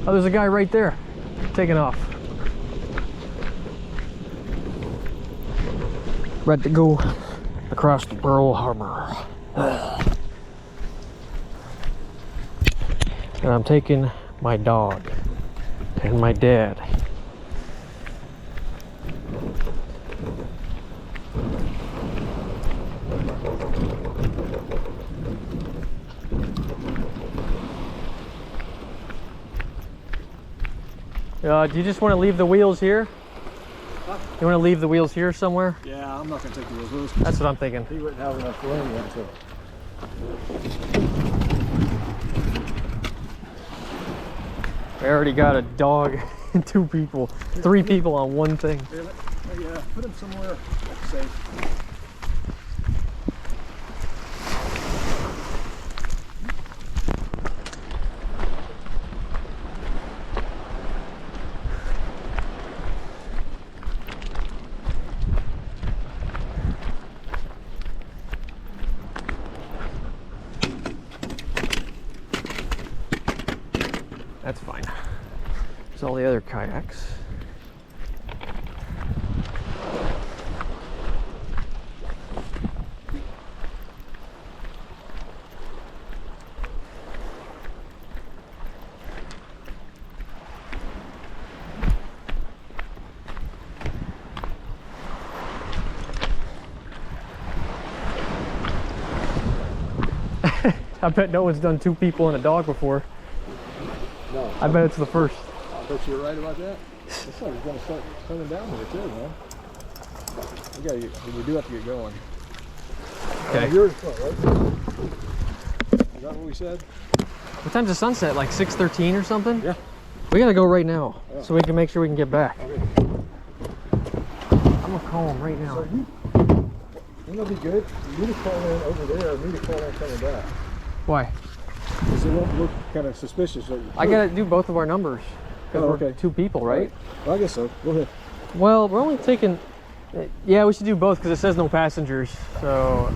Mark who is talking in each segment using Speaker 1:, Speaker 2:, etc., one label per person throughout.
Speaker 1: Oh, there's a guy right there taking off. Ready to go across the Pearl Harbor. And I'm taking my dog and my dad. Do you just want to leave the wheels here? Huh? You want to leave the wheels here somewhere?
Speaker 2: Yeah, I'm not going to take the wheels.
Speaker 1: That's what I'm thinking.
Speaker 2: He wouldn't have enough room yet, so.
Speaker 1: We already got a dog and 2 people, 3 people on one thing.
Speaker 2: Yeah, put him somewhere safe.
Speaker 1: That's fine. There's all the other kayaks. I bet no one's done 2 people and a dog before.
Speaker 2: No.
Speaker 1: I bet it's the first.
Speaker 2: I bet you're right about that. Looks like it's going to start coming down here too, man. We do have to get going.
Speaker 1: Okay.
Speaker 2: You're in front, right? Is that what we said?
Speaker 1: What time's the sunset? Like 6:13 or something?
Speaker 2: Yeah.
Speaker 1: We gotta go right now,
Speaker 2: yeah,
Speaker 1: so we can make sure we can get back.
Speaker 2: Okay.
Speaker 1: I'm gonna call him right now.
Speaker 2: So you know, be good. You need to call in over there. Me to call in coming back.
Speaker 1: Why?
Speaker 2: Because it won't look kind of suspicious. So
Speaker 1: I gotta do both of our numbers. Because we're
Speaker 2: okay.
Speaker 1: 2 people, right?
Speaker 2: Well, I guess so. Go ahead.
Speaker 1: Well, we're only taking... Yeah, we should do both because it says no passengers. So,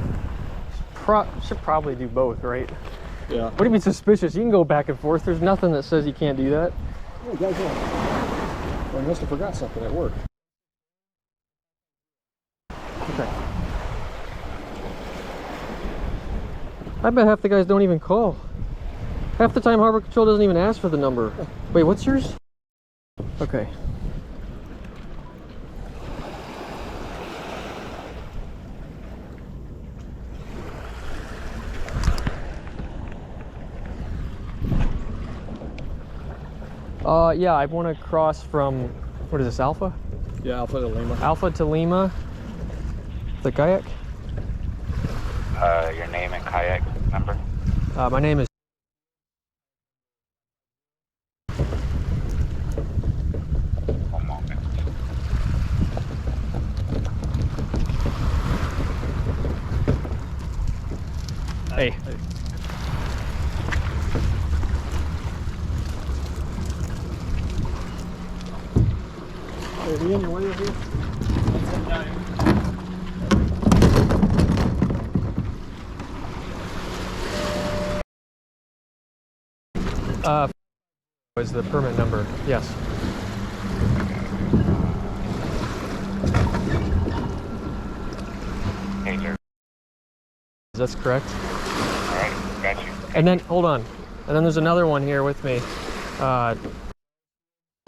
Speaker 1: should probably do both, right?
Speaker 2: Yeah.
Speaker 1: What do you mean suspicious? You can go back and forth. There's nothing that says you can't do that.
Speaker 2: Oh, guys, well, I must have forgot something at work.
Speaker 1: Okay. I bet half the guys don't even call. Half the time Harbor Control doesn't even ask for the number. Wait, what's yours? Okay. Yeah, I want to cross from, what is this, Alpha?
Speaker 2: Yeah, Alpha to Lima.
Speaker 1: Alpha to Lima. The kayak?
Speaker 3: Your name and kayak number?
Speaker 1: My name is...
Speaker 3: One moment.
Speaker 1: Hey.
Speaker 2: Hey, are you in your way over here?
Speaker 1: Is the permit number? Yes.
Speaker 3: Hey, sir.
Speaker 1: That's correct.
Speaker 3: All right, got you.
Speaker 1: And then, hold on. And then there's another one here with me. And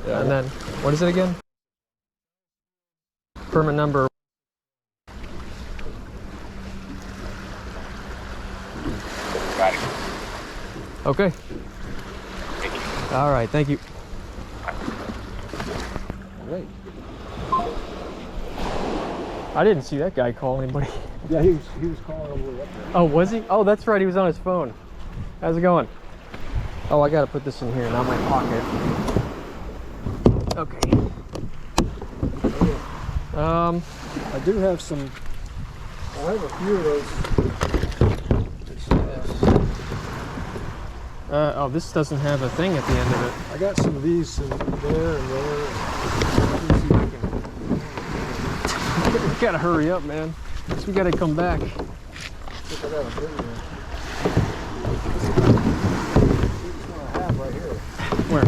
Speaker 1: then, what is it again? Permit number.
Speaker 3: Got it.
Speaker 1: Okay.
Speaker 3: Thank you.
Speaker 1: All right, thank you.
Speaker 2: Great.
Speaker 1: I didn't see that guy call anybody.
Speaker 2: Yeah, he was calling all the way up there.
Speaker 1: Oh, was he? Oh, that's right. He was on his phone. How's it going? Oh, I got to put this in here, not my pocket. Okay.
Speaker 2: I do have some. I have a few of those. Let's see this.
Speaker 1: Oh, this doesn't have a thing at the end of it.
Speaker 2: I got some of these in there and there. Let me see if I can.
Speaker 1: We gotta hurry up, man. We gotta come back.
Speaker 2: I think I got a big one. This is what I have right here.
Speaker 1: Where?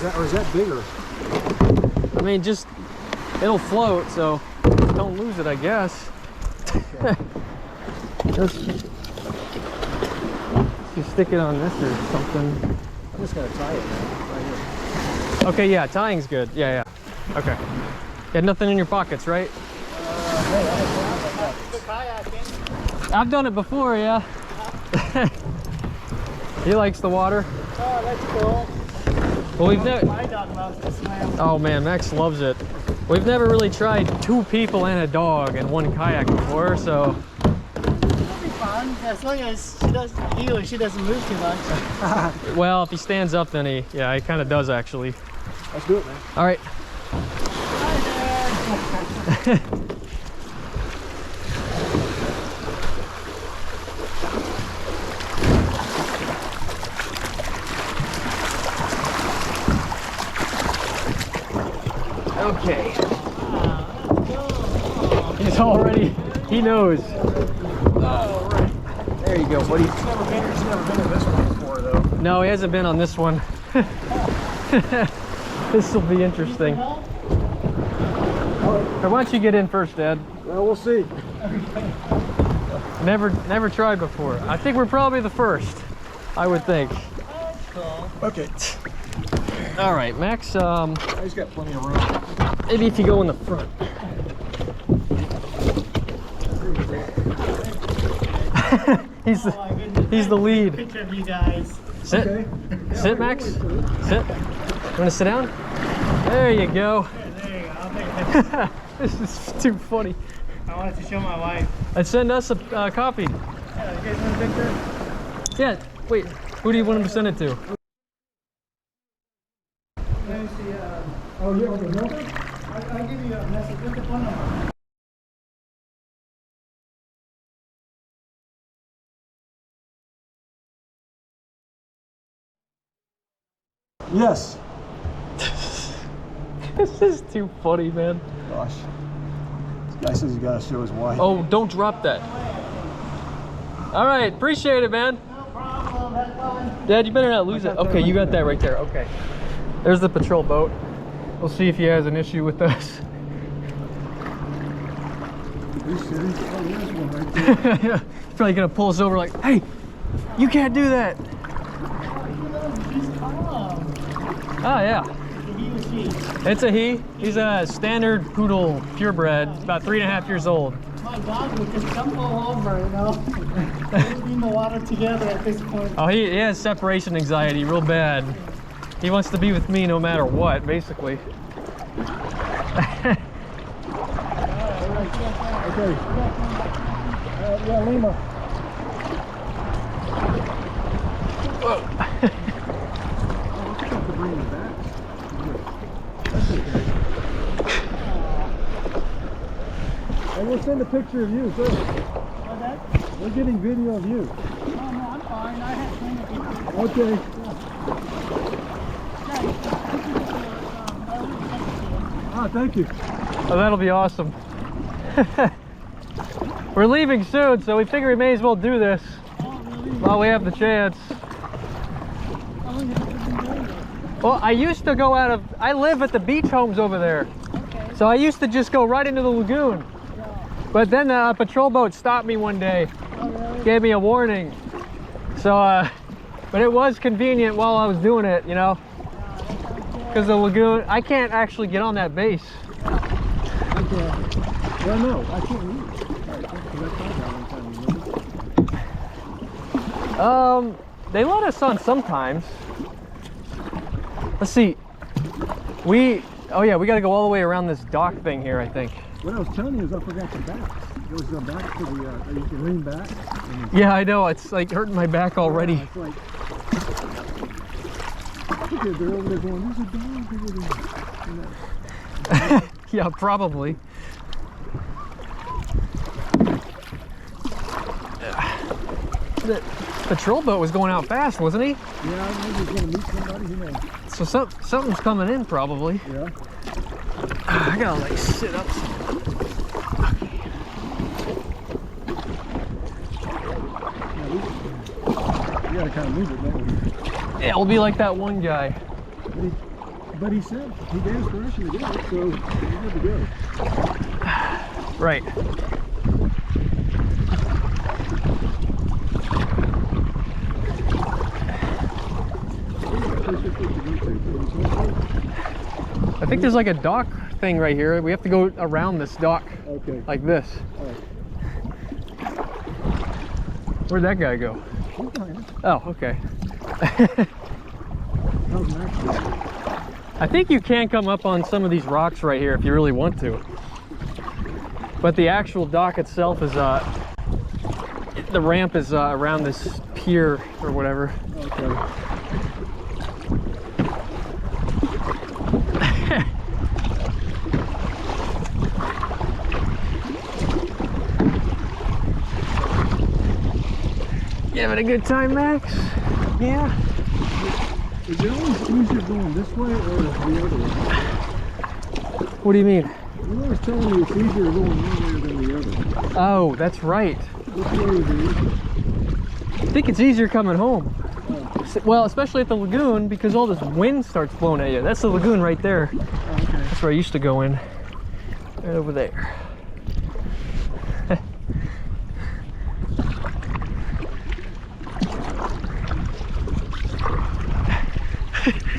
Speaker 2: Or is that bigger?
Speaker 1: I mean, just, it'll float, so don't lose it, I guess.
Speaker 2: Okay.
Speaker 1: Just you stick it on this or something.
Speaker 2: I'm just gonna tie it now, right here.
Speaker 1: Okay, yeah, tying's good. Yeah, yeah. Okay. You had nothing in your pockets, right?
Speaker 2: Hey,
Speaker 1: I've done it before, yeah. He likes the water.
Speaker 4: Oh, that's cool.
Speaker 1: Well, we've never.
Speaker 4: My dog loves to swim.
Speaker 1: Oh man, Max loves it. We've never really tried 2 people and a dog in one kayak before, so.
Speaker 4: It'll be fun as long as he or she doesn't move too much.
Speaker 1: Well, if he stands up, then he kind of does actually.
Speaker 2: let's do it, man.
Speaker 1: All right.
Speaker 4: Hi there.
Speaker 1: Okay. He's already, he knows. All right. There you go, buddy.
Speaker 2: He's never been to this one before, though.
Speaker 1: No, he hasn't been on this one. This will be interesting. Or why don't you get in first, Dad?
Speaker 2: Well, we'll see.
Speaker 1: Never tried before. I think we're probably the first, I would think.
Speaker 4: That's cool.
Speaker 2: Okay.
Speaker 1: All right, Max,
Speaker 2: He's got plenty of room.
Speaker 1: maybe if you go in the front. he's
Speaker 4: Oh my goodness.
Speaker 1: the lead.
Speaker 4: Picture of you guys.
Speaker 1: Sit.
Speaker 2: Okay.
Speaker 1: Sit, Max. Sit. You want to sit down? There you go.
Speaker 4: Yeah, there you go. I'll take a picture.
Speaker 1: This is too funny.
Speaker 4: I wanted to show my wife.
Speaker 1: And send us a copy.
Speaker 4: Yeah, you guys want a picture?
Speaker 1: Yeah, wait. Who do you want him to send it to?
Speaker 4: Let me see.
Speaker 2: Oh, yeah, okay, no?
Speaker 4: I'll give you a message. What's the phone number?
Speaker 2: Yes.
Speaker 1: This is too funny, man.
Speaker 2: Gosh. This guy says he's got to show his wife.
Speaker 1: Oh, don't drop that. All right, appreciate it, man.
Speaker 4: No problem. That's fine.
Speaker 1: Dad, you better not lose it. Okay, you got that right there. Okay. There's the patrol boat. We'll see if he has an issue with us.
Speaker 2: Are you serious? Oh, there's one right there.
Speaker 1: Yeah. He's probably gonna pull us over like, hey, you can't do that.
Speaker 4: She's calm.
Speaker 1: Oh yeah.
Speaker 4: He or she.
Speaker 1: It's a he. He's a standard poodle purebred, about 3.5 years old.
Speaker 4: My dog would just jump all over, you know. We'll be in the water together at this point.
Speaker 1: Oh, he has separation anxiety real bad. He wants to be with me no matter what, basically.
Speaker 2: Okay. Yeah, Lima.
Speaker 1: Whoa.
Speaker 2: And we'll send a picture of you, too.
Speaker 4: What's that?
Speaker 2: We're getting video of you.
Speaker 4: Oh, no, I'm fine. I have plenty of people.
Speaker 2: Okay. Ah, thank you.
Speaker 1: Oh, that'll be awesome. We're leaving soon, so we figure we may as well do this while we have the chance. Well, I used to go I live at the beach homes over there.
Speaker 4: Okay.
Speaker 1: So I used to just go right into the lagoon. But then a patrol boat stopped me one day,
Speaker 4: Oh, really?
Speaker 1: gave me a warning. So, but it was convenient while I was doing it, you know? Because the lagoon, I can't actually get on that base.
Speaker 2: Okay. Well, no, I can't leave.
Speaker 1: They let us on sometimes. Let's see. Oh yeah, we got to go all the way around this dock thing here, I think.
Speaker 2: What I was telling you is I forgot your back. It was back to the, you can lean back.
Speaker 1: Yeah, I know. It's like hurting my back already.
Speaker 2: It's like, look at they're over there going, there's a dog over there.
Speaker 1: Yeah, probably. The patrol boat was going out fast, wasn't he?
Speaker 2: Yeah, maybe he's going to meet somebody, who knows.
Speaker 1: So something's coming in, probably.
Speaker 2: Yeah.
Speaker 1: I gotta like sit up.
Speaker 2: You gotta kind of move it, don't we?
Speaker 1: Yeah, we'll be like that one guy.
Speaker 2: Ready? But he said he gave us permission to do it, so we're good to go.
Speaker 1: Right. I think there's like a dock thing right here. We have to go around this dock.
Speaker 2: Okay.
Speaker 1: Like this.
Speaker 2: All right.
Speaker 1: Where'd that guy go?
Speaker 2: He's behind us.
Speaker 1: Oh, okay.
Speaker 2: How's Max doing?
Speaker 1: I think you can come up on some of these rocks right here if you really want to. But the actual dock itself is, the ramp is around this pier or whatever.
Speaker 2: Okay.
Speaker 1: You having a good time, Max? Yeah.
Speaker 2: Is it always easier going this way or the other way?
Speaker 1: What do you mean?
Speaker 2: You're always telling me it's easier going one way than the other.
Speaker 1: Oh, that's right.
Speaker 2: Which way is it easier?
Speaker 1: I think it's easier coming home.
Speaker 2: Oh,
Speaker 1: Well, especially at the lagoon because all this wind starts blowing at you. That's the lagoon right there.
Speaker 2: okay.
Speaker 1: That's where I used to go in. Right over there.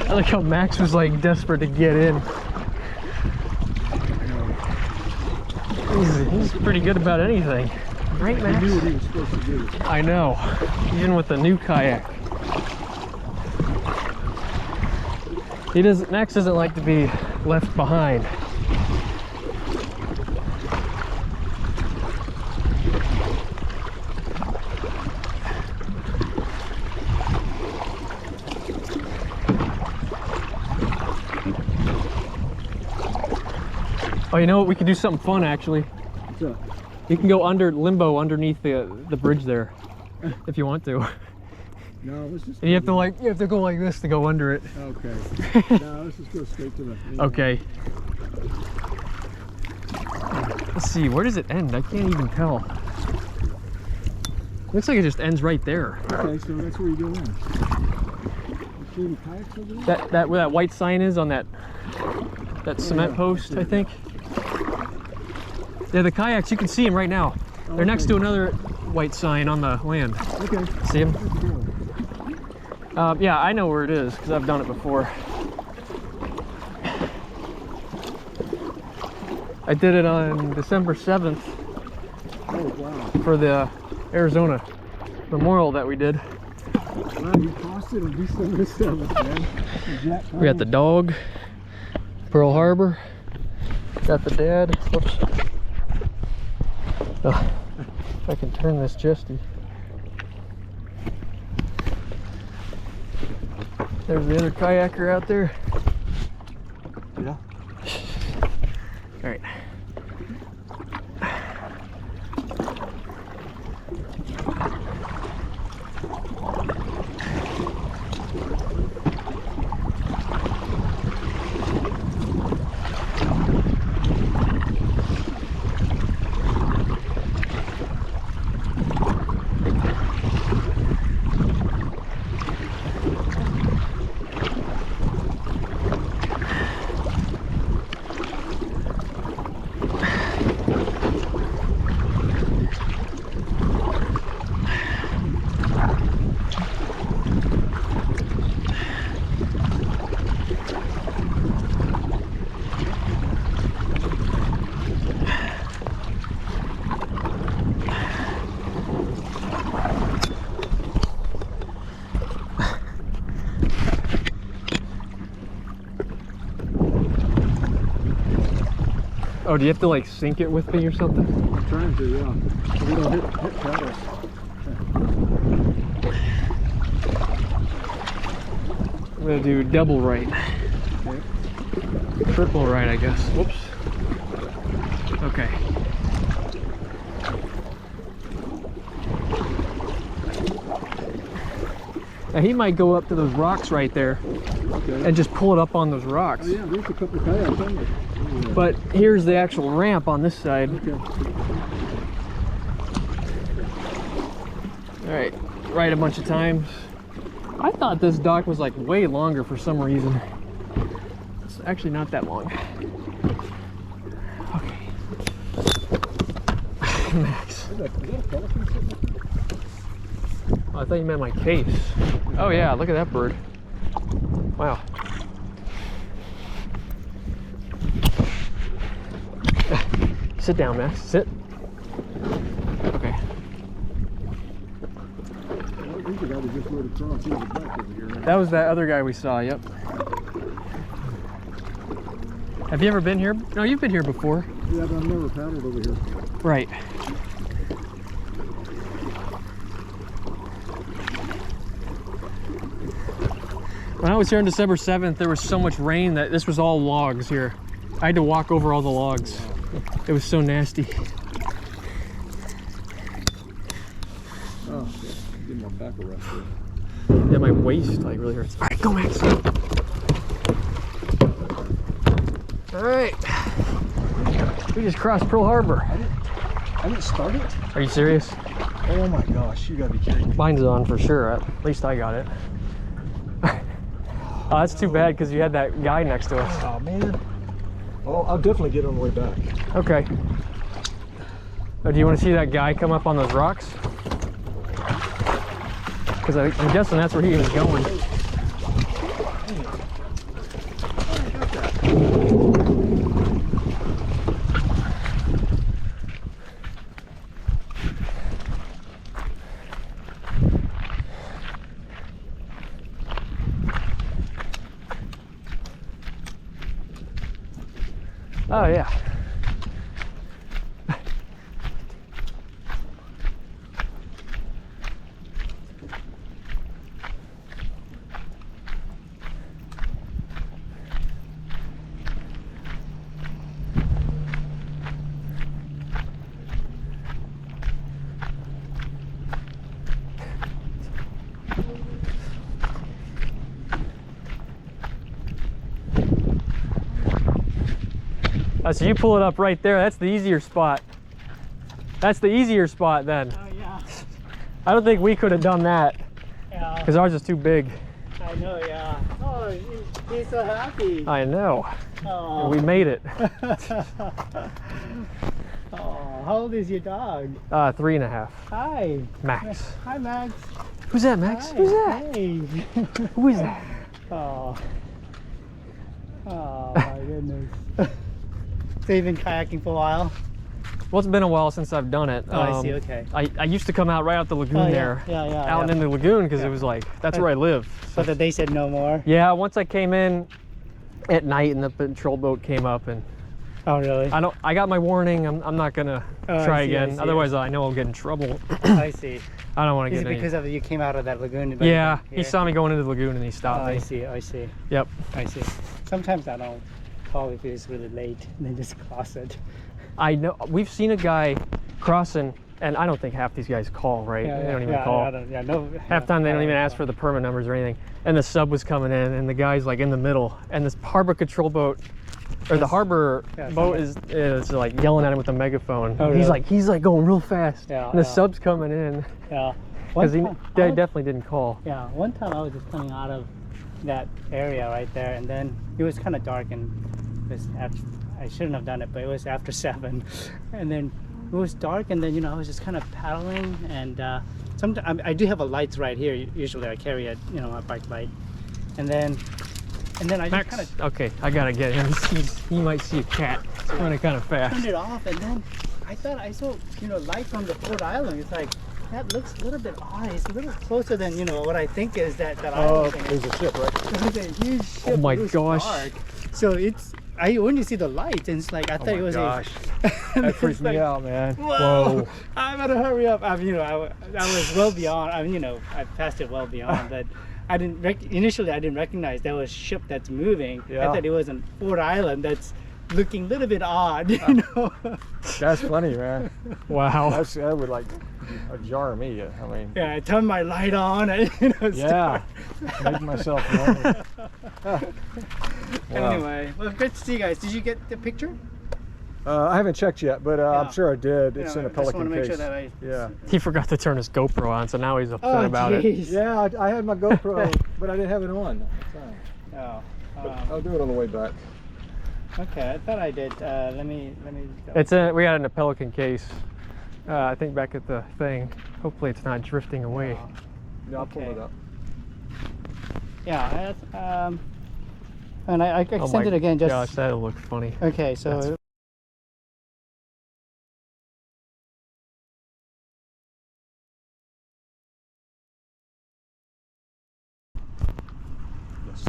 Speaker 1: I like how Max was like desperate to get in. He's pretty good about anything. Right,
Speaker 2: He
Speaker 1: Max?
Speaker 2: knew what he was supposed to do.
Speaker 1: I know. Even with the new kayak. Max doesn't like to be left behind. Oh, you know what? We could do something fun actually.
Speaker 2: What's up?
Speaker 1: You can go under limbo underneath the bridge there, if you want to.
Speaker 2: No, let's just.
Speaker 1: And you have to go like this to go under it.
Speaker 2: Okay. No, let's just go straight to the.
Speaker 1: Okay. Let's see, where does it end? I can't even tell. Looks like it just ends right there.
Speaker 2: Okay, so that's where you go in. You see any kayaks over there?
Speaker 1: That where that white sign is on that cement
Speaker 2: yeah,
Speaker 1: post,
Speaker 2: I
Speaker 1: I think. Yeah, the kayaks, you can see them right now. They're next to another white sign on the land.
Speaker 2: Okay.
Speaker 1: See them?
Speaker 2: Good to go.
Speaker 1: Yeah, I know where it is because I've done it before. I did it on December 7th
Speaker 2: Oh, wow.
Speaker 1: for the Arizona memorial that we did.
Speaker 2: Wow, you crossed it on December 7th, man. Exact
Speaker 1: We got the dog, Pearl Harbor, got the dad. Whoops. Oh, if I can turn this justy. There's the other kayaker out there.
Speaker 2: Yeah.
Speaker 1: All right. Oh, do you have to like sink it with me or something?
Speaker 2: I'm trying to, yeah. So we don't hit paddles.
Speaker 1: I'm gonna do double right.
Speaker 2: Okay.
Speaker 1: Triple right, I guess. Whoops. Okay. Now he might go up to those rocks right there
Speaker 2: Okay.
Speaker 1: and just pull it up on those rocks.
Speaker 2: Oh, yeah, there's a couple of kayaks on there. Yeah.
Speaker 1: But here's the actual ramp on this side.
Speaker 2: Okay.
Speaker 1: All right, right a bunch of times. I thought this dock was like way longer for some reason. It's actually not that long. Okay. Max. Oh, I thought you meant my case. Oh yeah, look at that bird. Wow. Sit down, Max. Sit. Okay. That was that other guy we saw, yep. Have you ever been here? No, you've been here before.
Speaker 2: Yeah, but I've never paddled over here.
Speaker 1: Right. When I was here on December 7th, there was so much rain that this was all logs here. I had to walk over all the logs. It was so nasty.
Speaker 2: Oh, shit. Give my back a rest here.
Speaker 1: Yeah, my waist like really hurts. All right, go, Max. All right. We just crossed Pearl Harbor.
Speaker 2: I didn't start it?
Speaker 1: Are you serious?
Speaker 2: Oh my gosh, you gotta be kidding me.
Speaker 1: Mine's on for sure. At least I got it. Oh, that's too bad because you had that guy next to us.
Speaker 2: Oh man. Oh, I'll definitely get on the way back.
Speaker 1: Okay. Oh, do you want to see that guy come up on those rocks? Because I'm guessing that's where he was going. Oh yeah. So you pull it up right there. That's the easier spot. That's the easier spot then.
Speaker 4: Oh yeah.
Speaker 1: I don't think we could have done that
Speaker 4: Yeah.
Speaker 1: because ours is too big.
Speaker 4: I know, yeah. Oh, he's so happy.
Speaker 1: I know.
Speaker 4: Oh.
Speaker 1: We made it.
Speaker 4: Oh, how old is your dog?
Speaker 1: 3.5.
Speaker 4: Hi.
Speaker 1: Max.
Speaker 4: Hi, Max.
Speaker 1: Who's that, Max?
Speaker 4: Hi.
Speaker 1: Who's that?
Speaker 4: Hey.
Speaker 1: Who is that?
Speaker 4: Oh. Oh my goodness. So you've been kayaking for a while?
Speaker 1: Well, it's been a while since I've done it.
Speaker 4: Oh, I see, okay.
Speaker 1: I used to come out right out the lagoon
Speaker 4: Oh, yeah.
Speaker 1: there.
Speaker 4: Yeah,
Speaker 1: Out in the lagoon because it was like, that's where I live. So,
Speaker 4: But they said no more?
Speaker 1: yeah, once I came in at night and the patrol boat came up and
Speaker 4: Oh, really?
Speaker 1: I got my warning. I'm not gonna try
Speaker 4: I see,
Speaker 1: again.
Speaker 4: I see.
Speaker 1: Otherwise, I know I'll get in trouble.
Speaker 4: I see.
Speaker 1: I don't want to
Speaker 4: Is
Speaker 1: get
Speaker 4: it
Speaker 1: any.
Speaker 4: because of you came out of that lagoon?
Speaker 1: Yeah,
Speaker 4: Yeah.
Speaker 1: he saw me going into the lagoon and he
Speaker 4: Oh,
Speaker 1: stopped
Speaker 4: I
Speaker 1: me.
Speaker 4: see, I see.
Speaker 1: Yep.
Speaker 4: I see. Sometimes I don't call if it's really late and then just cross it.
Speaker 1: I know we've seen a guy crossing, and I don't think half these guys call, right? They don't even call. Half time they don't even ask for the permit numbers or anything. And the sub was coming in, and the guy's like in the middle, and this harbor control boat, or the harbor boat is like yelling at him with a megaphone.
Speaker 4: Oh,
Speaker 1: he's
Speaker 4: really?
Speaker 1: like going real fast,
Speaker 4: Yeah,
Speaker 1: and the
Speaker 4: yeah.
Speaker 1: sub's coming in
Speaker 4: Yeah.
Speaker 1: because he
Speaker 4: One time-
Speaker 1: definitely didn't call.
Speaker 4: Yeah, one time I was just coming out of that area right there, and then it was kind of dark, and it was I shouldn't have done it, but it was after 7, and then it was dark, and then I was just kind of paddling, and sometimes I do have a lights right here. Usually I carry a a bike light, and then I just kind of
Speaker 1: Okay, I gotta get him. He might see a cat. It's running kind of fast.
Speaker 4: turned it off, and then I thought I saw light from the Port Island. It's like that looks a little bit odd. It's a little closer than what I think is that
Speaker 2: Oh,
Speaker 4: island thing.
Speaker 2: there's a ship, right?
Speaker 4: There's a huge ship.
Speaker 1: Oh my
Speaker 4: it was
Speaker 1: gosh.
Speaker 4: dark. So it's I only see the lights, and it's like I thought it was
Speaker 1: gosh.
Speaker 4: and
Speaker 2: That
Speaker 4: it's
Speaker 2: freaked me
Speaker 4: like,
Speaker 2: out, man.
Speaker 4: Whoa! I better hurry up. I was well beyond. I passed it well beyond, but I didn't initially I didn't recognize that was a ship that's moving.
Speaker 2: Yeah.
Speaker 4: I thought it was on Port Island that's looking a little bit odd,
Speaker 2: That's funny, man.
Speaker 1: Wow.
Speaker 2: That would like jar me. I mean,
Speaker 4: Yeah, I turned my light on and
Speaker 2: yeah, make myself known. Wow.
Speaker 4: Anyway, well, great to see you guys. Did you get the picture?
Speaker 2: I haven't checked yet, but I'm sure I did. It's in a
Speaker 4: I just want to
Speaker 2: Pelican
Speaker 4: make
Speaker 2: case.
Speaker 4: sure that I.
Speaker 2: Yeah.
Speaker 1: He forgot to turn his GoPro on, so now he's upset
Speaker 4: Oh,
Speaker 1: about it.
Speaker 4: jeez.
Speaker 2: Yeah, I had my GoPro, but I didn't have it on at the time.
Speaker 4: Oh.
Speaker 2: I'll do it on the way back.
Speaker 4: Okay, I thought I did. Let me.
Speaker 1: It's we got it in a Pelican case. I think back at the thing. Hopefully it's not drifting away.
Speaker 2: Yeah, I'll pull
Speaker 4: Okay.
Speaker 2: it up.
Speaker 4: Yeah. And I
Speaker 1: Oh
Speaker 4: sent
Speaker 1: my
Speaker 4: it again. Just
Speaker 1: gosh, that'll look funny.
Speaker 4: okay. So.
Speaker 1: That's-
Speaker 2: Yes.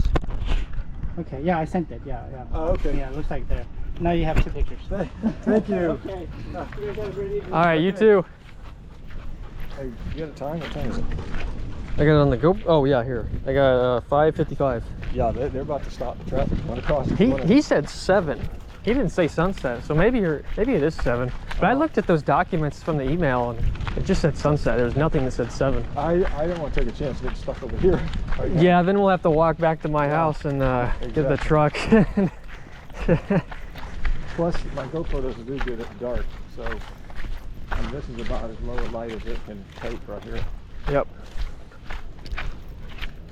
Speaker 4: Okay. Yeah, I sent it. Yeah. Yeah.
Speaker 2: Oh, okay.
Speaker 4: Yeah, it looks like there. Now you have 2 pictures.
Speaker 2: Thank you.
Speaker 4: Okay. You guys have a great evening.
Speaker 1: All right, you too.
Speaker 2: Hey, you got a time? What time is it?
Speaker 1: I got it on the go. Oh yeah, here. I got 5:55.
Speaker 2: Yeah, they're about to stop the traffic. Run across.
Speaker 1: He said 7. He didn't say sunset, so maybe it is 7. But I looked at those documents from the email and it just said sunset. There was nothing that said 7.
Speaker 2: I didn't want to take a chance getting stuck over here.
Speaker 1: Yeah, then we'll have to walk back to my house and get the
Speaker 2: Exactly.
Speaker 1: truck.
Speaker 2: Plus, my GoPro doesn't do good at dark, so and this is about as low a light as it can take right here.
Speaker 1: Yep.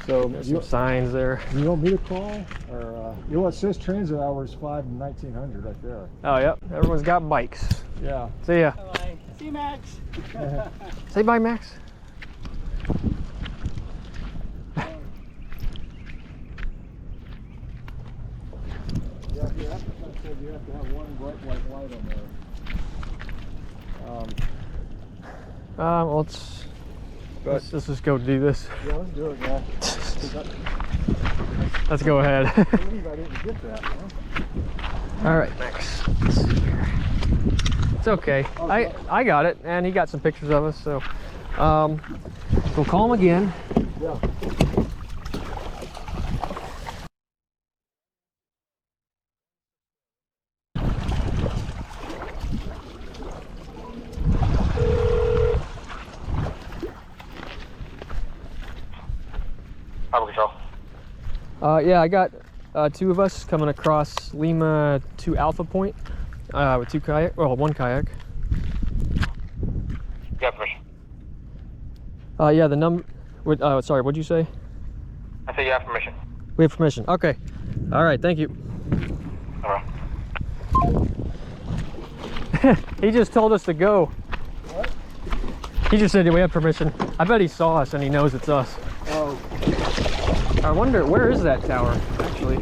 Speaker 2: So
Speaker 1: There's some signs there.
Speaker 2: you want me to call, or you know what, it says transit hours 5 and 1900 right there.
Speaker 1: Oh yep. Everyone's got bikes.
Speaker 2: Yeah.
Speaker 1: See ya.
Speaker 4: Bye. See you, Max.
Speaker 1: Say bye, Max.
Speaker 2: Yeah, you have to have one bright white light on there.
Speaker 1: Let's just go do this.
Speaker 2: Yeah, let's do it, man.
Speaker 1: Let's go ahead.
Speaker 2: I believe I didn't get that, huh?
Speaker 1: All right, Max. Let's see here. It's okay. I got it, and he got some pictures of us. So we'll call him again.
Speaker 2: Yeah.
Speaker 3: Harbor Control.
Speaker 1: Yeah, I got 2 of us coming across Lima to Alpha Point with 2 kayak. Well, 1 kayak.
Speaker 3: You have permission.
Speaker 1: Yeah, the number. Sorry, what'd you say?
Speaker 3: I say you have permission.
Speaker 1: We have permission. Okay. All right. Thank you.
Speaker 3: All right.
Speaker 1: He just told us to go.
Speaker 2: What?
Speaker 1: He just said we have permission. I bet he saw us and he knows it's us.
Speaker 2: Oh,
Speaker 1: I wonder, where is that tower, actually?
Speaker 2: I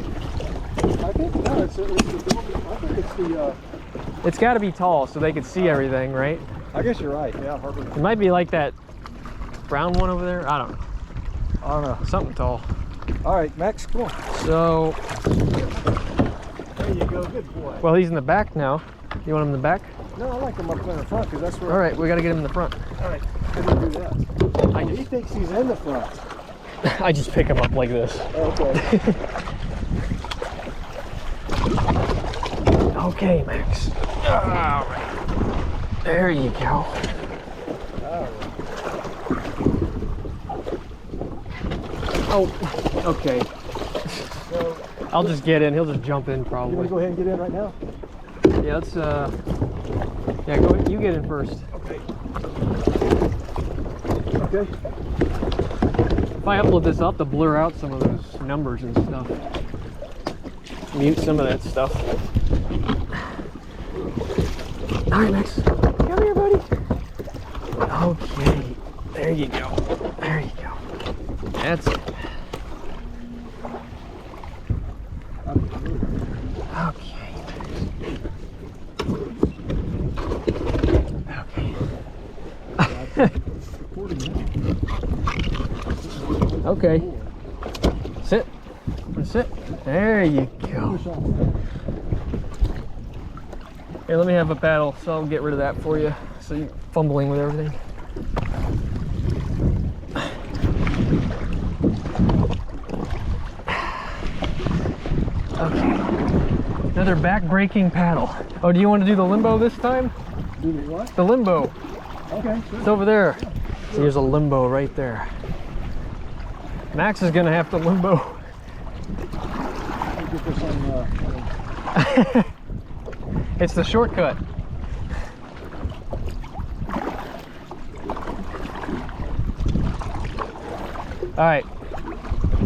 Speaker 2: think no, it's the building. I think it's the.
Speaker 1: It's got to be tall so they could see everything, right?
Speaker 2: I guess you're right. Yeah, Harbor.
Speaker 1: It might be like that brown one over there. I don't know. I don't know. Something tall.
Speaker 2: All right, Max, come on.
Speaker 1: So,
Speaker 2: There you go. Good boy.
Speaker 1: well, he's in the back now. You want him in the back?
Speaker 2: No, I like him up in the front because that's where.
Speaker 1: All right, we got to get him in the front.
Speaker 2: All right. How do you do that? He thinks he's in the front.
Speaker 1: I just pick him up like this.
Speaker 2: Okay.
Speaker 1: Okay, Max. All right. There you go. Oh, okay.
Speaker 2: So,
Speaker 1: I'll just get in. He'll just jump in
Speaker 2: you
Speaker 1: probably.
Speaker 2: want to go ahead and get in right now?
Speaker 1: Yeah, let's yeah, go ahead. You get in first.
Speaker 2: Okay. Okay.
Speaker 1: If I upload this, I'll have to blur out some of those numbers and stuff. Mute some of that stuff. All right, Max. Come here, buddy. Okay. There you go. There you go. That's it. Okay. Okay. Okay. Sit. Sit. There you go. Here, let me have a paddle so I'll get rid of that for you. So you're fumbling with everything. Okay. Another back-breaking paddle. Oh, do you want to do the limbo this time?
Speaker 2: Do the what?
Speaker 1: The limbo.
Speaker 2: Okay. Sure.
Speaker 1: It's over there. So here's a limbo right there. Max is gonna have to limbo.
Speaker 2: I'll get this on.
Speaker 1: It's the shortcut. All right.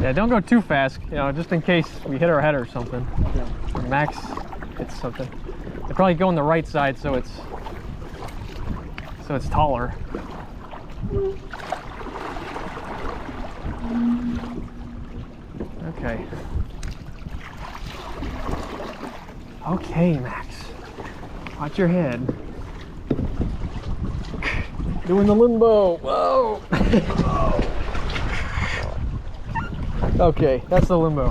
Speaker 1: Yeah, don't go too fast, you know, just in case we hit our head or something.
Speaker 2: Okay.
Speaker 1: Or Max hits something. They probably go on the right side so it's taller. Okay. Okay, Max. Watch your head. Doing the limbo. Whoa. Okay, that's the limbo.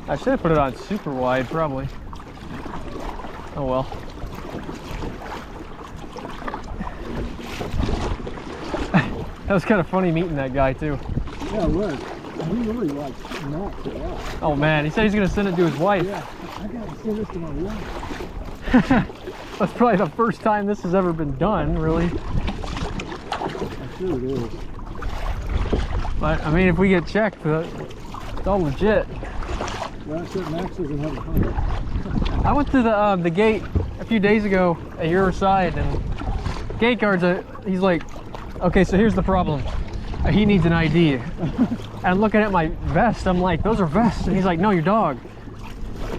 Speaker 1: I should have put it on super wide, probably. Oh well. That was kind of funny meeting that guy too.
Speaker 2: Yeah, it was. He really like knocked it out.
Speaker 1: Oh man, he said he's gonna send it to his wife.
Speaker 2: Yeah, I gotta send this to my wife.
Speaker 1: That's probably the first time this has ever been done, really.
Speaker 2: I'm sure it is.
Speaker 1: But I mean, if we get checked, it's all legit.
Speaker 2: Well, except Max doesn't have a hunter.
Speaker 1: I went to the gate a few days ago at your side, and gate guard's he's like, okay, so here's the problem. He needs an ID. And I'm looking at my vest. I'm like, those are vests. And he's like, no, your dog.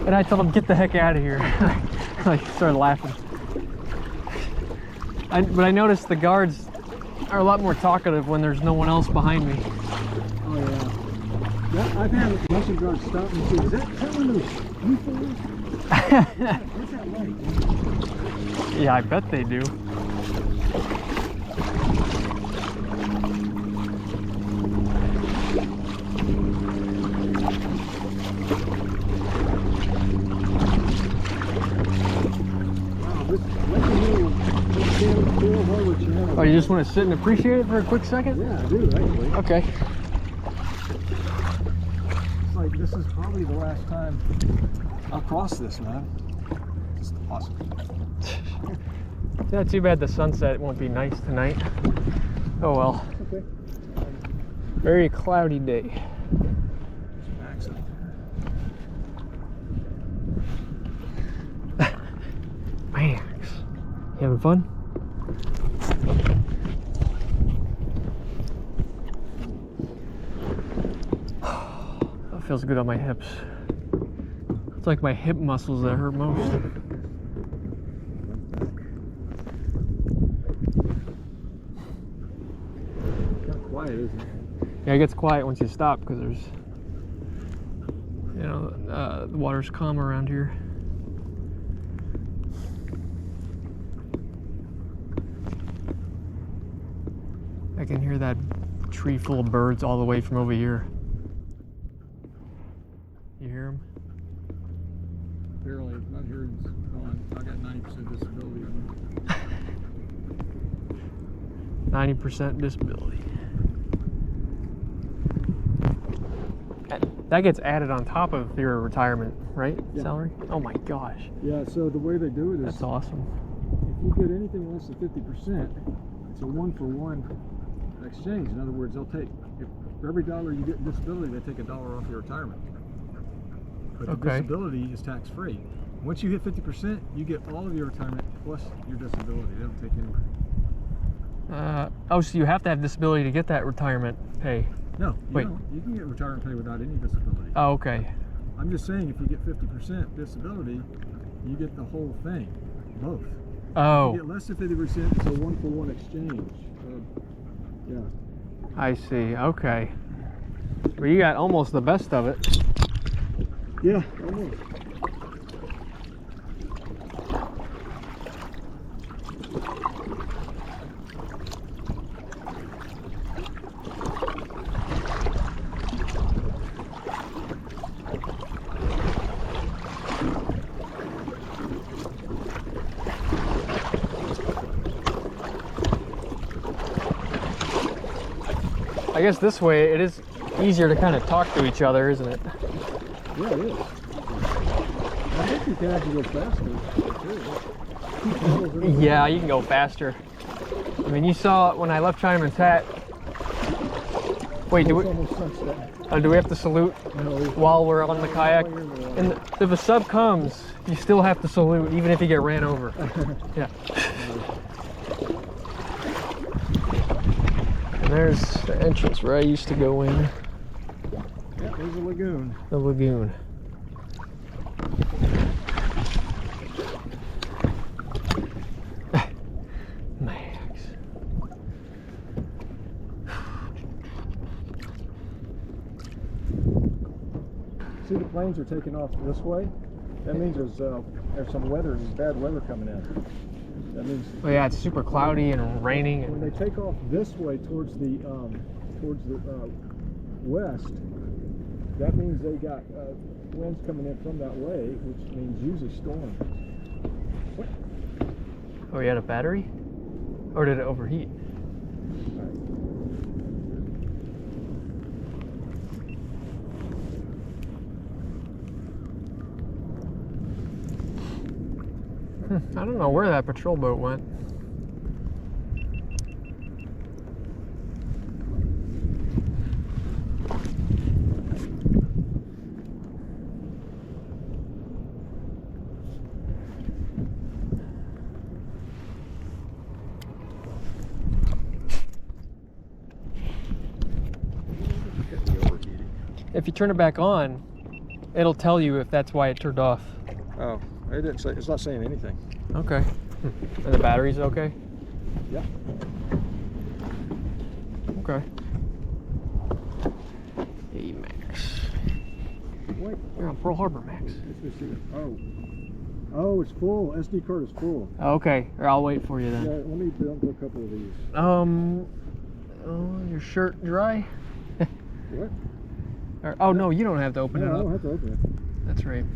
Speaker 1: And I told him, get the heck out of here. Like, started laughing. But I noticed the guards are a lot more talkative when there's no one else behind me.
Speaker 2: Oh yeah. Yeah, I've had Russian guards stop me and say, is that one of those uniforms? What's that like?
Speaker 1: Yeah, I bet they do. Oh, you just want to sit and appreciate it for a quick second?
Speaker 2: Yeah, I do, actually.
Speaker 1: Okay.
Speaker 2: It's like, this is probably the last time I'll cross this, man. It's awesome.
Speaker 1: Yeah, too bad the sunset won't be nice tonight. Oh well.
Speaker 2: Okay.
Speaker 1: Very cloudy day.
Speaker 2: Max up
Speaker 1: Max, you having fun? That feels good on my hips. It's like my hip muscles that hurt most.
Speaker 2: Kind of quiet, isn't it?
Speaker 1: Yeah, it gets quiet once you stop because there's, you know, the water's calm around here. I can hear that tree full of birds all the way from over here. You hear them?
Speaker 2: Apparently, my hearing's gone. I got 90% disability.
Speaker 1: 90% disability. That gets added on top of your retirement, right?
Speaker 2: Yeah.
Speaker 1: Salary? Oh my gosh.
Speaker 2: Yeah, so the way they do it is,
Speaker 1: That's awesome.
Speaker 2: if you get anything less than 50%, it's a one-for-one exchange. In other words, they'll take, if for every dollar you get in disability, they take $1 off your retirement. But the
Speaker 1: Okay.
Speaker 2: disability is tax-free. Once you hit 50%, you get all of your retirement plus your disability. They don't take anything.
Speaker 1: Oh, so you have to have disability to get that retirement pay.
Speaker 2: No,
Speaker 1: Wait.
Speaker 2: you can get retirement pay without any disability.
Speaker 1: Oh, okay.
Speaker 2: I'm just saying, if you get 50% disability, you get the whole thing, both. If
Speaker 1: Oh,
Speaker 2: you get less than 50%, it's a one-for-one exchange. Yeah.
Speaker 1: I see. Okay. Well, you got almost the best of it.
Speaker 2: Yeah, almost.
Speaker 1: I guess this way it is easier to kind of talk to each other, isn't it?
Speaker 2: Yeah, it is. I think you can actually go faster. too.
Speaker 1: Yeah, you can go faster. I mean, you saw it when I left Chinaman's Hat. Wait, do
Speaker 2: It's
Speaker 1: we?
Speaker 2: almost sunset.
Speaker 1: Do we have to salute
Speaker 2: No,
Speaker 1: while we're on the kayak? And if a sub comes, you still have to salute, even if you get ran over. Yeah. And there's the entrance where I used to go in.
Speaker 2: Yeah, there's a lagoon.
Speaker 1: The lagoon. Max.
Speaker 2: See, the planes are taking off this way. That means there's some weather, there's bad weather coming in. That means.
Speaker 1: Oh yeah, it's super cloudy and raining.
Speaker 2: When they take off this way towards the west, that means they got winds coming in from that way, which means usually storms. What?
Speaker 1: Oh, you had a battery? Or did it overheat? I don't know where that patrol boat went. If you turn it back on, it'll tell you if that's why it turned off.
Speaker 2: Oh, it didn't say. It's not saying anything.
Speaker 1: Okay. And the battery's okay?
Speaker 2: Yeah.
Speaker 1: Okay. Hey, Max.
Speaker 2: Wait.
Speaker 1: You're on Pearl Harbor, Max.
Speaker 2: Oh, it's full. SD card is full.
Speaker 1: Okay, or I'll wait for you
Speaker 2: Yeah,
Speaker 1: then.
Speaker 2: let me dump a couple of these.
Speaker 1: Oh, your shirt dry?
Speaker 2: What?
Speaker 1: Oh no, you don't have to open it
Speaker 2: No, I
Speaker 1: up.
Speaker 2: don't have to open it.
Speaker 1: That's right.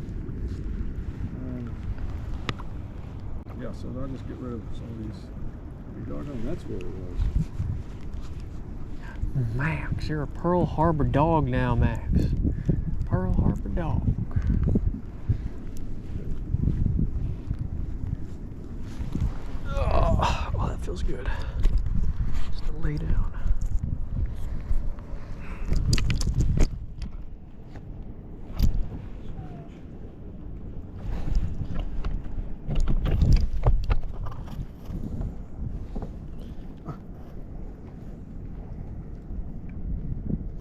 Speaker 2: Yeah, so I'll just get rid of some of these. Doggone, that's where it was.
Speaker 1: Max, you're a Pearl Harbor dog now, Max. Pearl Harbor dog. Oh, that feels good. Just to lay down.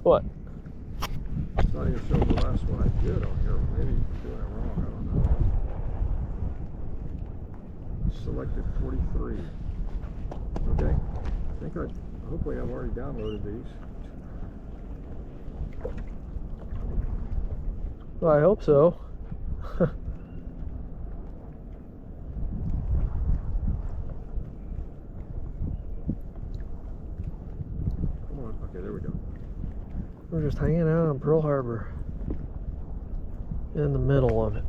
Speaker 1: What?
Speaker 2: It's not even showing the last one I did on here. Maybe I'm doing it wrong. I don't know. Selected 43. Okay. Hopefully I've already downloaded these.
Speaker 1: Well, I hope so.
Speaker 2: Come on. Okay, there we go.
Speaker 1: We're just hanging out on Pearl Harbor. In the middle of it.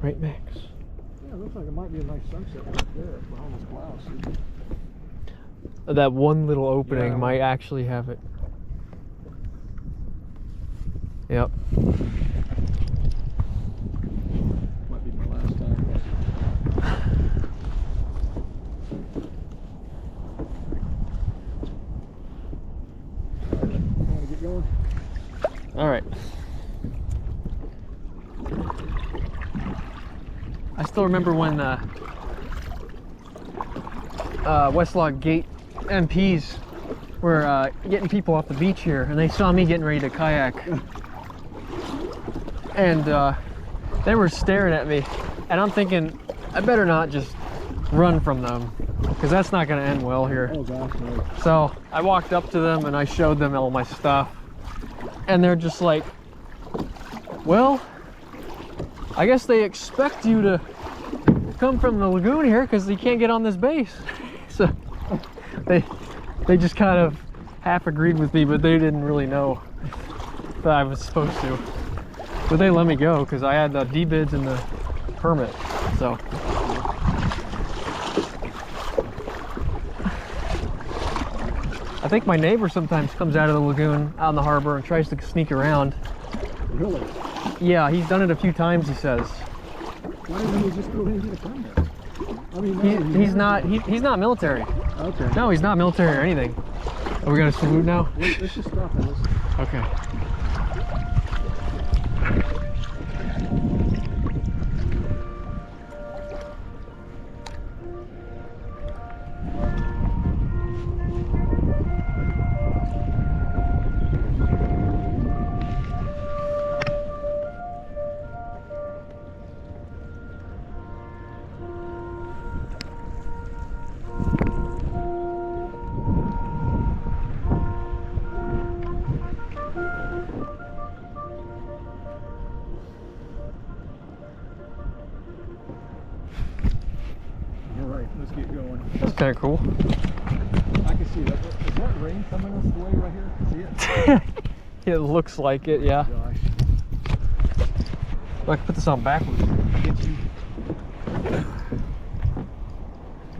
Speaker 1: Right, Max?
Speaker 2: Yeah, it looks like it might be a nice sunset right there behind those clouds. See?
Speaker 1: That one little opening
Speaker 2: Yeah.
Speaker 1: might actually have it. Yep.
Speaker 2: Might be my last time. Want to get going?
Speaker 1: All right. I still remember when Westlaw Gate MPs were getting people off the beach here, and they saw me getting ready to kayak, and they were staring at me, and I'm thinking, I better not just run from them, because that's not going to end well here.
Speaker 2: Oh gosh, no.
Speaker 1: So I walked up to them and I showed them all my stuff, and they're just like, well, I guess they expect you to come from the lagoon here because you can't get on this base. So they just kind of half agreed with me, but they didn't really know that I was supposed to. But they let me go because I had the D-bids and the permit. So I think my neighbor sometimes comes out of the lagoon out in the harbor and tries to sneak around.
Speaker 2: Really?
Speaker 1: Yeah, he's done it a few times, he says.
Speaker 2: Why doesn't he just go ahead and get a permit? I mean,
Speaker 1: He's not military.
Speaker 2: Okay.
Speaker 1: No, he's not military or anything. Are we gonna salute now?
Speaker 2: Let's just stop and listen.
Speaker 1: Okay.
Speaker 2: All right, let's get going.
Speaker 1: That's kind of cool.
Speaker 2: I can see that. Is that rain coming us the way right here? See it?
Speaker 1: It looks like it, yeah.
Speaker 2: Gosh.
Speaker 1: I can put this on backwards.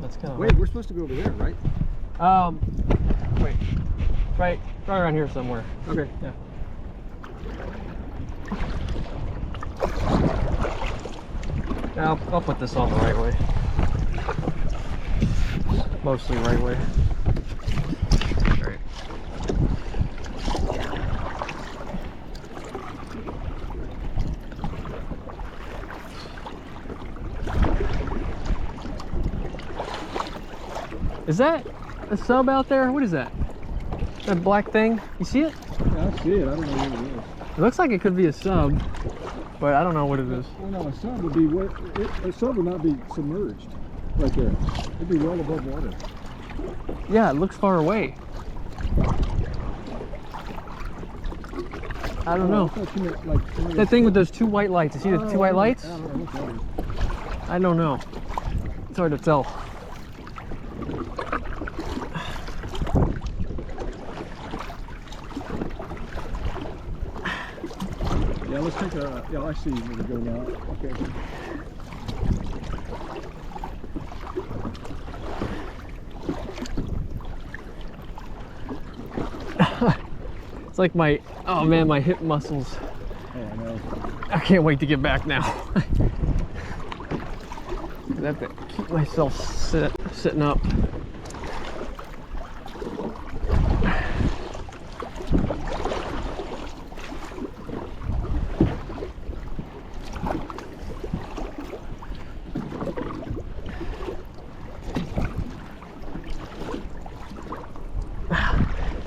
Speaker 1: That's kind of.
Speaker 2: Wait, we're supposed to go over there, right?
Speaker 1: Wait. Right around here somewhere.
Speaker 2: Okay.
Speaker 1: Yeah. I'll put this on the right way. Mostly right way. All right. Is that a sub out there? What is that? That black thing? You see it?
Speaker 2: Yeah, I see it. I don't know what it is.
Speaker 1: It looks like it could be a sub, but I don't know what it is.
Speaker 2: Well, no, a sub would be a sub would not be submerged right there. It'd be well above water.
Speaker 1: Yeah, it looks far away. I don't know.
Speaker 2: I thought you meant, like,
Speaker 1: That thing with those two white lights. You see the two white lights?
Speaker 2: I don't know what that is.
Speaker 1: I don't know. It's hard to tell.
Speaker 2: Yeah, let's take a. Yeah, I see where we go now. Okay.
Speaker 1: It's like oh man, my hip muscles.
Speaker 2: Oh, I know.
Speaker 1: I can't wait to get back now. I have to keep myself sitting up.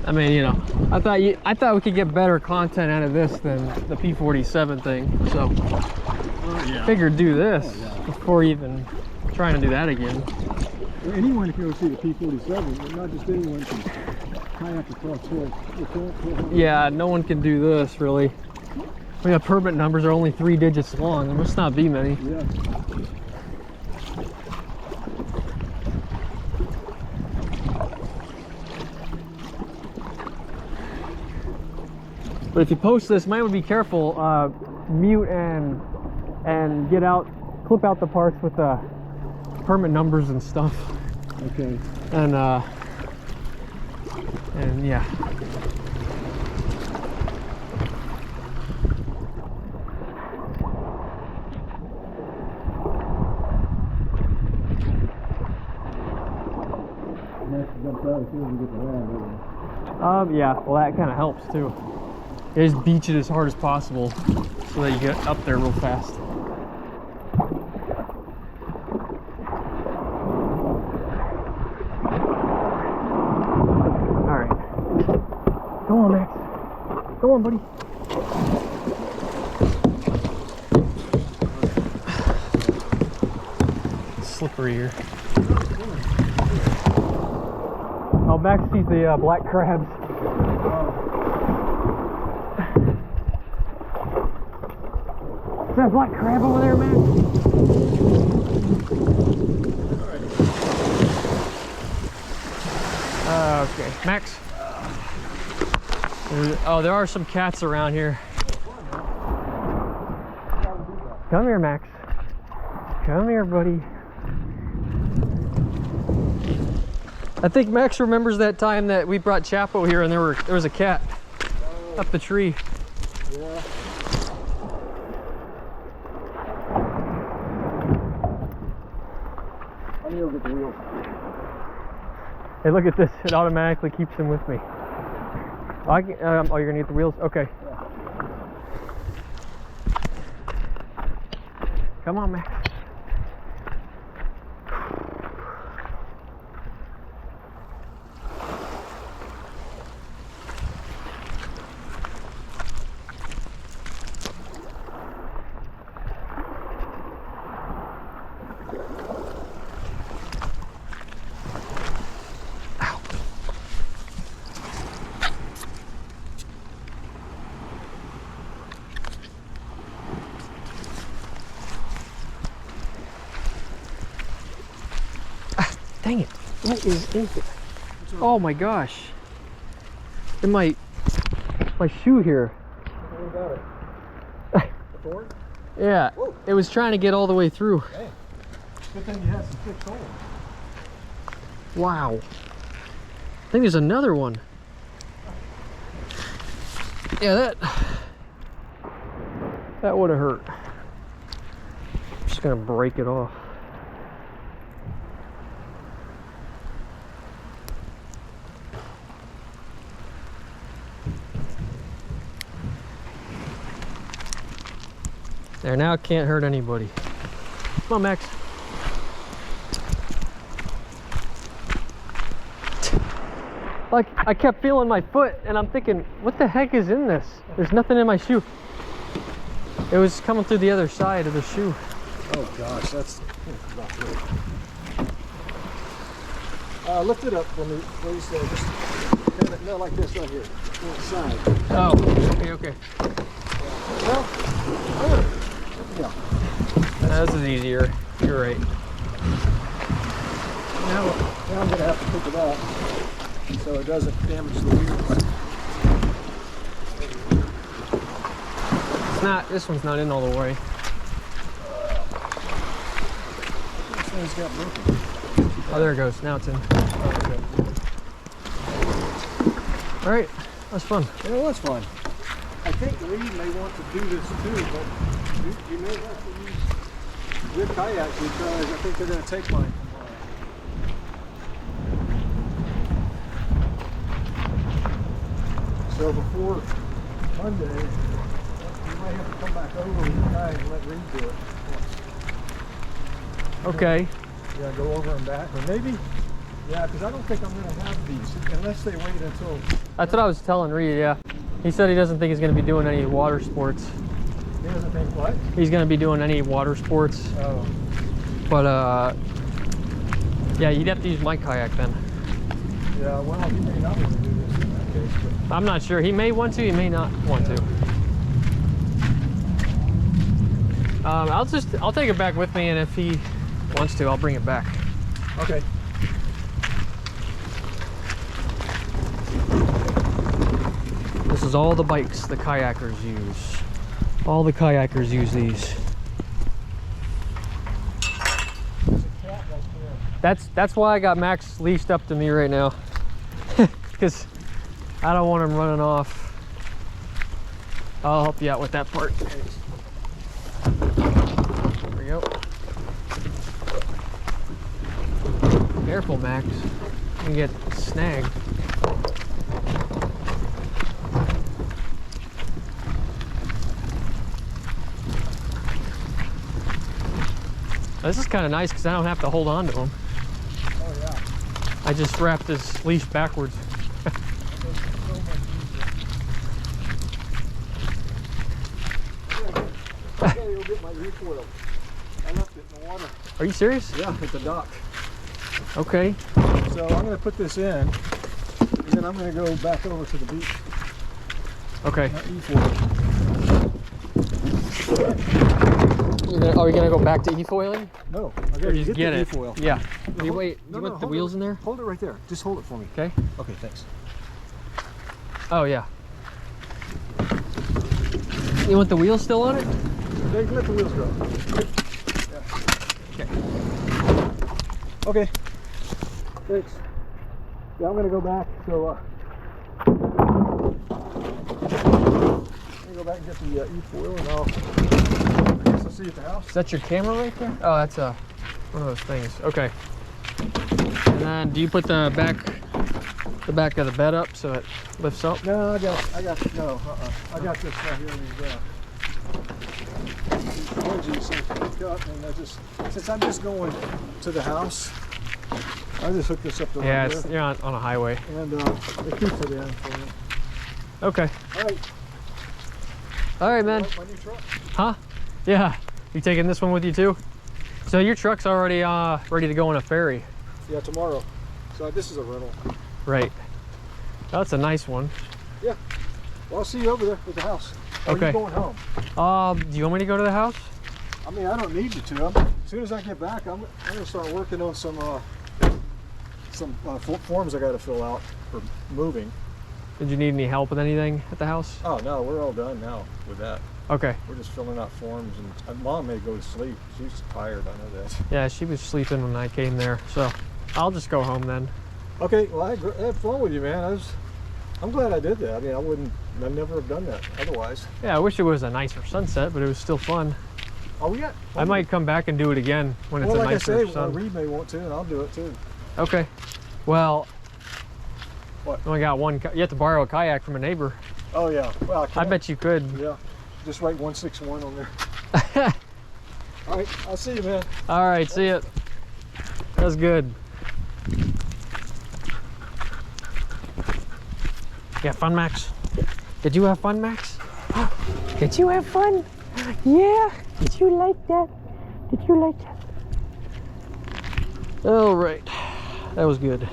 Speaker 1: I mean, you know, I thought we could get better content out of this than the P47 thing, so
Speaker 2: Yeah.
Speaker 1: figured do this
Speaker 2: yeah.
Speaker 1: before even trying to do that again.
Speaker 2: Well, anyone can go see the P47, but not just anyone can kayak across 12.
Speaker 1: Yeah, no one can do this really. I mean, the permit numbers are only 3 digits long. There must not be many.
Speaker 2: Yeah.
Speaker 1: But if you post this, might want to be careful. Mute and clip out the parts with the permit numbers and stuff.
Speaker 2: Okay.
Speaker 1: And yeah.
Speaker 2: Jump out as soon as we get to land.
Speaker 1: Yeah. Well, that kind of helps too. You just beach it as hard as possible so that you get up there real fast. All right. Go on, Max. Go on, buddy. It's slippery here. Oh, Max sees the black crabs. Is that a black crab over there, man? Okay, Max. Oh, there are some cats around here. Come here, Max. Come here, buddy. I think Max remembers that time that we brought Chapo here and there was a cat up the tree.
Speaker 2: Yeah. Let me go get the wheels.
Speaker 1: Hey, look at this. It automatically keeps them with me. Oh, you're gonna get the wheels? Okay.
Speaker 2: Yeah.
Speaker 1: Come on, Max. Dang it. What is in here? Oh my gosh. In my shoe here.
Speaker 2: What about it? The thorn?
Speaker 1: Yeah.
Speaker 2: Whoa.
Speaker 1: It was trying to get all the way through.
Speaker 2: Hey, good thing you had some thick soles.
Speaker 1: Wow. I think there's another one. Yeah, that would have hurt. I'm just gonna break it off. There, now it can't hurt anybody. Come on, Max. Like, I kept feeling my foot and I'm thinking, what the heck is in this? There's nothing in my shoe. It was coming through the other side of the shoe.
Speaker 2: Oh gosh, that's not good. Lift it up for me, please. Just no, like this right here, on the side.
Speaker 1: Oh, okay.
Speaker 2: Well, yeah.
Speaker 1: This is easier. You're right.
Speaker 2: Now I'm gonna have to pick it up so it doesn't damage the wheels.
Speaker 1: It's not. This one's not in all the way.
Speaker 2: This thing's got broken.
Speaker 1: Oh, there it goes. Now it's in.
Speaker 2: Okay.
Speaker 1: All right, that's fun.
Speaker 2: Yeah, well, that's fun. I think Reed may want to do this too, but you may have to use your kayak because I think they're going to take mine. So before Monday, you might have to come back over with the kayak and let Reed do it.
Speaker 1: Okay.
Speaker 2: Yeah, go over and back, or maybe, yeah, because I don't think I'm going to have these unless they wait until.
Speaker 1: That's what I was telling Reed. Yeah. He said he doesn't think he's going to be doing any water sports.
Speaker 2: He doesn't think what?
Speaker 1: He's going to be doing any water sports.
Speaker 2: Oh.
Speaker 1: But yeah, you'd have to use my kayak then.
Speaker 2: Yeah, well, he may not want to do this in that case, but.
Speaker 1: I'm not sure. He may want to. He may not want to. I'll take it back with me, and if he wants to, I'll bring it back.
Speaker 2: Okay.
Speaker 1: This is all the bikes the kayakers use. All the kayakers use these.
Speaker 2: There's a cat right there.
Speaker 1: That's why I got Max leashed up to me right now, because I don't want him running off. I'll help you out with that part. There we go. Careful, Max. You can get snagged. This is kind of nice because I don't have to hold on to him.
Speaker 2: Oh, yeah.
Speaker 1: I just wrapped his leash backwards.
Speaker 2: I gotta go get my reef oil. I left it in the water.
Speaker 1: Are you serious?
Speaker 2: Yeah, at the dock.
Speaker 1: Okay.
Speaker 2: So I'm gonna put this in, and then I'm gonna go back over to the beach.
Speaker 1: Okay.
Speaker 2: My reef oil.
Speaker 1: Are we gonna go back to e-foiling?
Speaker 2: No, I
Speaker 1: Or
Speaker 2: gotta
Speaker 1: just get
Speaker 2: the
Speaker 1: it?
Speaker 2: reef oil.
Speaker 1: Yeah.
Speaker 2: No,
Speaker 1: You
Speaker 2: hold-
Speaker 1: wait.
Speaker 2: no,
Speaker 1: you
Speaker 2: no,
Speaker 1: want the
Speaker 2: hold
Speaker 1: wheels
Speaker 2: it,
Speaker 1: in there?
Speaker 2: Hold it right there. Just hold it for me.
Speaker 1: Okay.
Speaker 2: Okay, thanks.
Speaker 1: Oh yeah. You want the wheels still on it?
Speaker 2: Okay, let the wheels go.
Speaker 1: Okay.
Speaker 2: Okay. Thanks. Yeah, I'm gonna go back. So I'm gonna go back and get the e-foil, and I'll see you at the house.
Speaker 1: Is that your camera right there? Oh, that's one of those things. Okay. And then do you put the back of the bed up so it lifts up?
Speaker 2: No, I got this right here. These wedges I picked up, and since I'm just going to the house, I just hooked this up to
Speaker 1: Yeah,
Speaker 2: right
Speaker 1: you're on a highway.
Speaker 2: and it keeps it in for me.
Speaker 1: Okay.
Speaker 2: All right,
Speaker 1: man.
Speaker 2: my new truck.
Speaker 1: Huh? Yeah. You taking this one with you too? So your truck's already ready to go on a ferry.
Speaker 2: Yeah, tomorrow. So this is a rental.
Speaker 1: Right. That's a nice one.
Speaker 2: Yeah. Well, I'll see you over there at the house. Or
Speaker 1: Okay.
Speaker 2: Are you going home?
Speaker 1: Do you want me to go to the house?
Speaker 2: I mean, I don't need you to. As soon as I get back, I'm gonna start working on some forms I got to fill out for moving.
Speaker 1: Did you need any help with anything at the house?
Speaker 2: Oh no, we're all done now with that.
Speaker 1: Okay.
Speaker 2: We're just filling out forms, and Mom may go to sleep. She's tired. I know that.
Speaker 1: Yeah, she was sleeping when I came there, so I'll just go home then.
Speaker 2: Okay. Well, I had fun with you, man. I'm glad I did that. I mean, I'd never have done that otherwise.
Speaker 1: Yeah, I wish it was a nicer sunset, but it was still fun.
Speaker 2: Oh, yeah.
Speaker 1: I might come back and do it again when it's
Speaker 2: Well,
Speaker 1: a
Speaker 2: like
Speaker 1: nicer
Speaker 2: I say,
Speaker 1: sun.
Speaker 2: Reed may want to, and I'll do it too.
Speaker 1: Okay. Well,
Speaker 2: What?
Speaker 1: I only got one. You have to borrow a kayak from a neighbor.
Speaker 2: Oh yeah. Well,
Speaker 1: I bet you could.
Speaker 2: Yeah. Just write 161 on there. All right. I'll see you, man.
Speaker 1: All right, see it. That's good. Yeah, fun, Max. Did you have fun, Max? Did you have fun? Yeah. Did you like that? Did you like that? All right. That was good.